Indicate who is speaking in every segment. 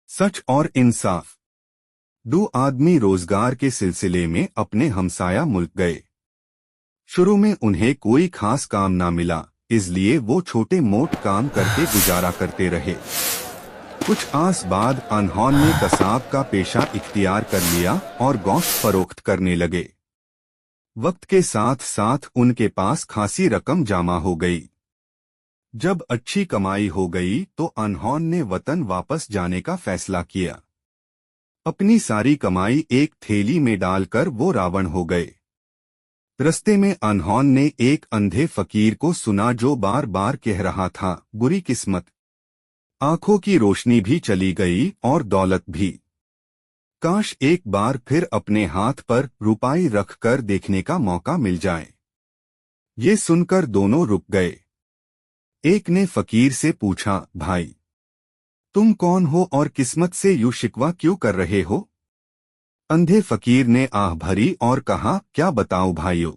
Speaker 1: सच और इंसाफ। दो आदमी रोजगार के सिलसिले में अपने हमसाया मुल्क गए। शुरू में उन्हें कोई खास काम ना मिला, इसलिए वो छोटे मोट काम करके गुजारा करते रहे। कुछ आस बाद अनहोनी ने कसाब का पेशा इख्तियार कर लिया और गोश्त फरोख्त करने लगे। वक्त के साथ साथ उनके पास खासी रकम जमा हो गई। जब अच्छी कमाई हो गई तो अनहोनी ने वतन वापस जाने का फैसला किया। अपनी सारी कमाई एक थैली में डालकर वो रावण हो गए। रस्ते में अनहोनी ने एक अंधे फकीर को सुना जो बार बार कह रहा था, बुरी किस्मत। आंखों की रोशनी भी चली गई और दौलत भी। काश एक बार फिर अपने हाथ पर रुपाई रखकर देखने का मौका मिल जाए। ये सुनकर दोनों रुक गए। एक ने फकीर से पूछा, भाई तुम कौन हो और किस्मत से यूं शिकवा क्यों कर रहे हो? अंधे फकीर ने आह भरी और कहा, क्या बताऊं भाइयों।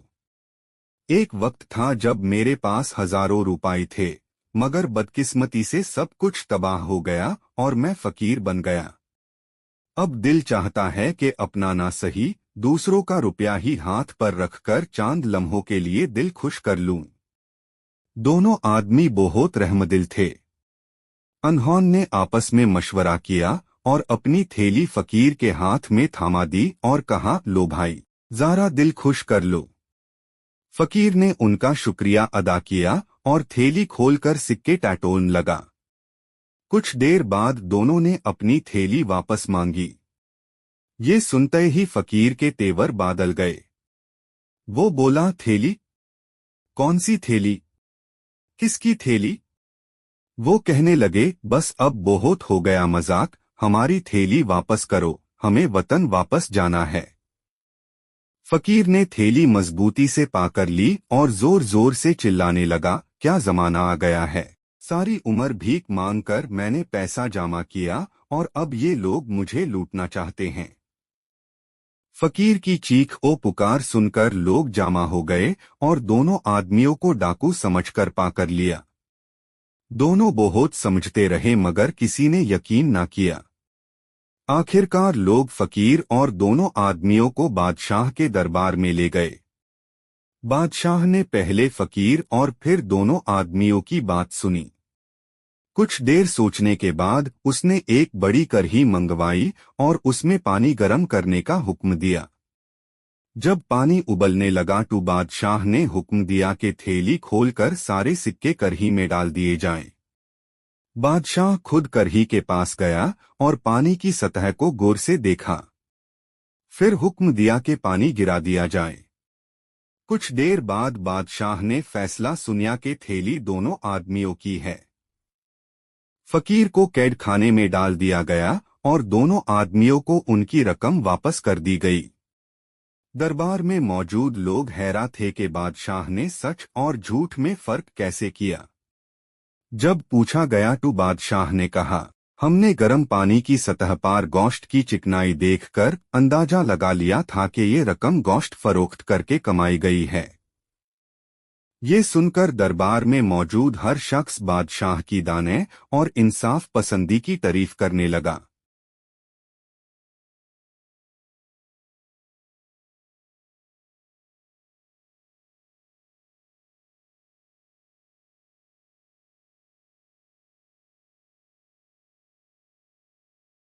Speaker 1: एक वक्त था जब मेरे पास हजारों रुपए थे, मगर बदकिस्मती से सब कुछ तबाह हो गया और मैं फकीर बन गया। अब दिल चाहता है कि अपना ना सही, दूसरों का रुपया ही हाथ पर रखकर चांद लम्हों के लिए दिल खुश कर लूं। दोनों आदमी बहुत रहमदिल थे। अनहोनी ने आपस में मशवरा किया और अपनी थैली फकीर के हाथ में थामा दी और कहा, लो भाई, ज़रा दिल खुश कर लो। फकीर ने उनका शुक्रिया अदा किया और थैली खोलकर सिक्के टटोलने लगा। कुछ देर बाद दोनों ने अपनी थैली वापस मांगी। ये सुनते ही फकीर के तेवर बादल गए। वो बोला, थैली? कौन सी थैली? किसकी थैली? वो कहने लगे, बस अब बहुत हो गया मजाक, हमारी थैली वापस करो, हमें वतन वापस जाना है। फकीर ने थैली मजबूती से पाकर ली और जोर जोर से चिल्लाने लगा, क्या जमाना आ गया है। सारी उम्र भीख मांगकर मैंने पैसा जमा किया और अब ये लोग मुझे लूटना चाहते हैं। फकीर की चीख ओ पुकार सुनकर लोग जमा हो गए और दोनों आदमियों को डाकू समझकर पाकर लिया। दोनों बहुत समझते रहे मगर किसी ने यकीन ना किया। आखिरकार लोग फकीर और दोनों आदमियों को बादशाह के दरबार में ले गए। बादशाह ने पहले फकीर और फिर दोनों आदमियों की बात सुनी। कुछ देर सोचने के बाद उसने एक बड़ी कढ़ी मंगवाई और उसमें पानी गर्म करने का हुक्म दिया। जब पानी उबलने लगा तो बादशाह ने हुक्म दिया कि थैली खोलकर सारे सिक्के कढ़ी में डाल दिए जाएं। बादशाह खुद कढ़ी के पास गया और पानी की सतह को गौर से देखा। फिर हुक्म दिया कि पानी गिरा दिया जाए। कुछ देर बाद बादशाह ने फैसला सुनाया कि थैली दोनों आदमियों की है। फकीर को कैद खाने में डाल दिया गया और दोनों आदमियों को उनकी रकम वापस कर दी गई। दरबार में मौजूद लोग हैरान थे कि बादशाह ने सच और झूठ में फर्क कैसे किया। जब पूछा गया तो बादशाह ने कहा, हमने गर्म पानी की सतह पर गोश्त की चिकनाई देखकर अंदाजा लगा लिया था कि ये रकम गोश्त फरोख्त करके कमाई गई है। ये सुनकर दरबार में मौजूद हर शख्स बादशाह की दाने और इंसाफ पसंदी की तारीफ करने लगा।